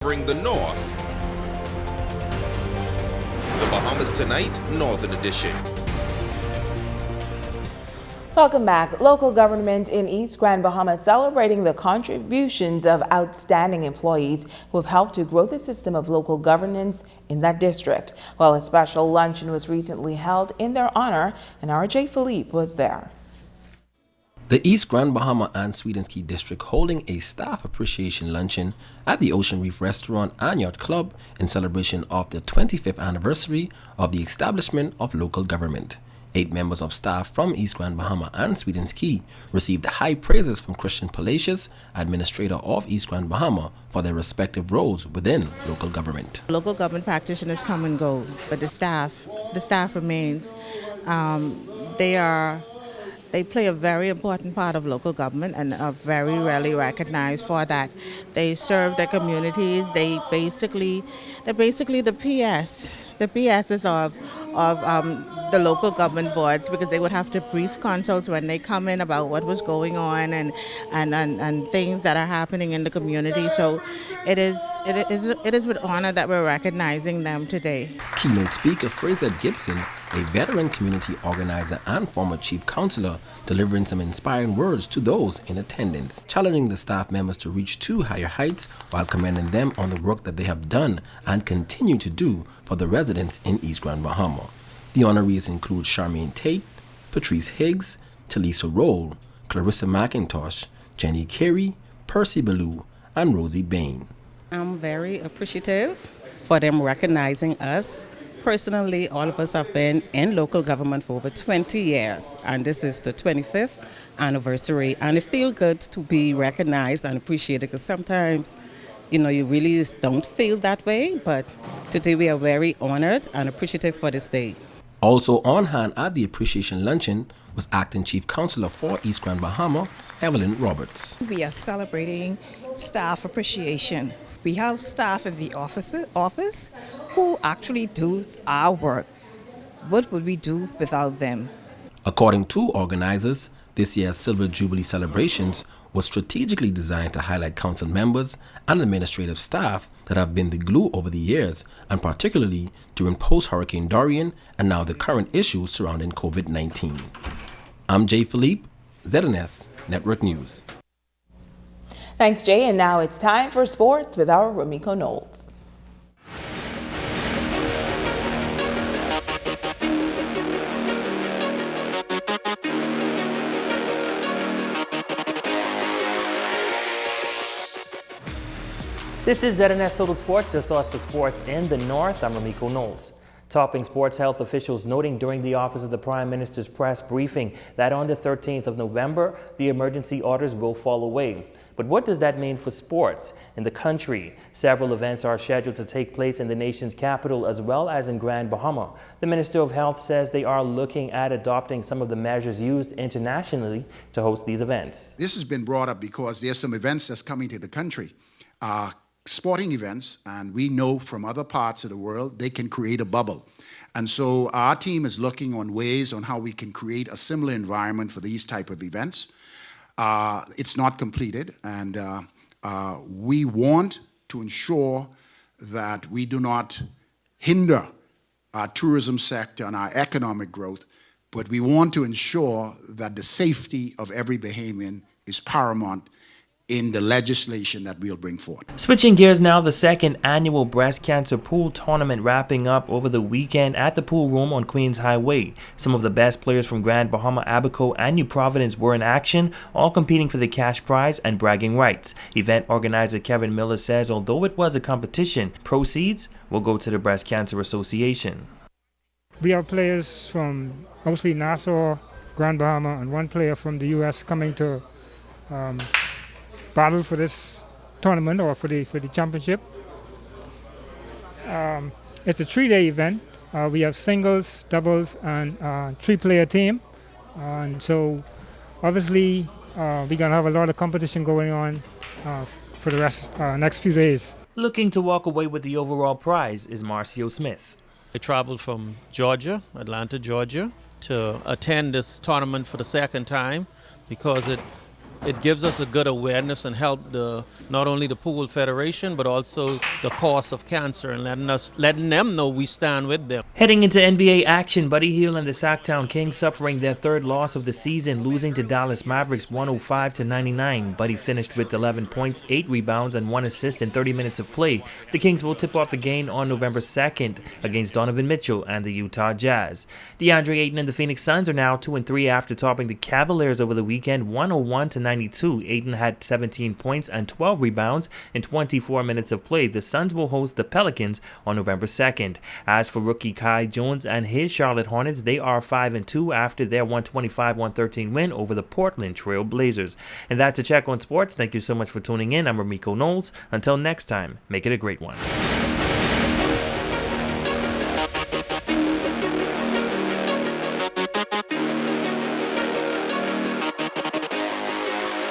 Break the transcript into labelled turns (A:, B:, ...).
A: covering the North. The Bahamas Tonight, Northern Edition.
B: Welcome back. Local government in East Grand Bahama celebrating the contributions of outstanding employees who have helped to grow the system of local governance in that district. Well, a special luncheon was recently held in their honor, and RJ Philippe was there.
C: The East Grand Bahama and Sweetens Key District holding a staff appreciation luncheon at the Ocean Reef Restaurant and Yacht Club in celebration of the 25th anniversary of the establishment of local government. 8 members of staff from East Grand Bahama and Sweetens Key received high praises from Christian Palacios, administrator of East Grand Bahama, for their respective roles within local government.
D: Local government practitioners come and go, but the staff remains. They play a very important part of local government and are very rarely recognized for that. They serve their communities. They're basically the PS. The PSs of the local government boards, because they would have to brief consuls when they come in about what was going on and things that are happening in the community. So it is with honor that we're recognizing them today.
C: Keynote speaker Fraser Gibson, a veteran community organizer and former chief counselor, delivering some inspiring words to those in attendance, challenging the staff members to reach to higher heights while commending them on the work that they have done and continue to do for the residents in East Grand Bahama. The honorees include Charmaine Tate, Patrice Higgs, Talisa Roll, Clarissa McIntosh, Jenny Carey, Percy Ballou, and Rosie Bain.
E: I'm very appreciative for them recognizing us. Personally, all of us have been in local government for over 20 years, and this is the 25th anniversary, and it feels good to be recognized and appreciated, because sometimes, you really just don't feel that way, but today we are very honored and appreciative for this day.
C: Also on hand at the appreciation luncheon was Acting Chief Counselor for East Grand Bahama, Evelyn Roberts.
F: We are celebrating staff appreciation. We have staff in the office who actually do our work. What would we do without them?
C: According to organizers, this year's Silver Jubilee celebrations was strategically designed to highlight council members and administrative staff that have been the glue over the years, and particularly during post-Hurricane Dorian and now the current issues surrounding COVID-19. I'm Jay Philippe, ZNS Network News.
B: Thanks, Jay. And now it's time for sports with our Ramiko Knowles.
G: This is ZNS Total Sports, the source for sports in the North. I'm Ramiko Knowles. Topping sports health officials noting during the Office of the Prime Minister's press briefing that on the 13th of November, the emergency orders will fall away. But what does that mean for sports in the country? Several events are scheduled to take place in the nation's capital as well as in Grand Bahama. The Minister of Health says they are looking at adopting some of the measures used internationally to host these events.
H: This has been brought up because there's some events that's coming to the country. Sporting events, and we know from other parts of the world they can create a bubble, and so our team is looking on ways on how we can create a similar environment for these type of events. It's not completed, and we want to ensure that we do not hinder our tourism sector and our economic growth, but we want to ensure that the safety of every Bahamian is paramount in the legislation that we'll bring forward.
G: Switching gears now, the second annual breast cancer pool tournament wrapping up over the weekend at the pool room on Queens Highway. Some of the best players from Grand Bahama, Abaco, and New Providence were in action, all competing for the cash prize and bragging rights. Event organizer Kevin Miller says although it was a competition, proceeds will go to the Breast Cancer Association.
I: We have players from mostly Nassau, Grand Bahama, and one player from the U.S. coming to battle for this tournament or for the championship. It's a 3-day event. We have singles, doubles, and 3-player team. And so obviously we're going to have a lot of competition going on for the next few days.
G: Looking to walk away with the overall prize is Marcio Smith.
J: I traveled from Georgia, Atlanta, Georgia, to attend this tournament for the second time because it It gives us a good awareness and help not only the Pool Federation but also the cause of cancer, and letting them know we stand with them.
G: Heading into NBA action, Buddy Hield and the Sacktown Kings suffering their third loss of the season, losing to Dallas Mavericks 105-99. Buddy finished with 11 points, 8 rebounds, and 1 assist in 30 minutes of play. The Kings will tip off the game on November 2nd against Donovan Mitchell and the Utah Jazz. DeAndre Ayton and the Phoenix Suns are now 2-3 after topping the Cavaliers over the weekend 101-92. Ayton had 17 points and 12 rebounds in 24 minutes of play. The Suns will host the Pelicans on November 2nd. As for rookie Kai Jones and his Charlotte Hornets, they are 5-2 after their 125-113 win over the Portland Trail Blazers. And that's a check on sports. Thank you so much for tuning in. I'm Ramiko Knowles. Until next time, make it a great one.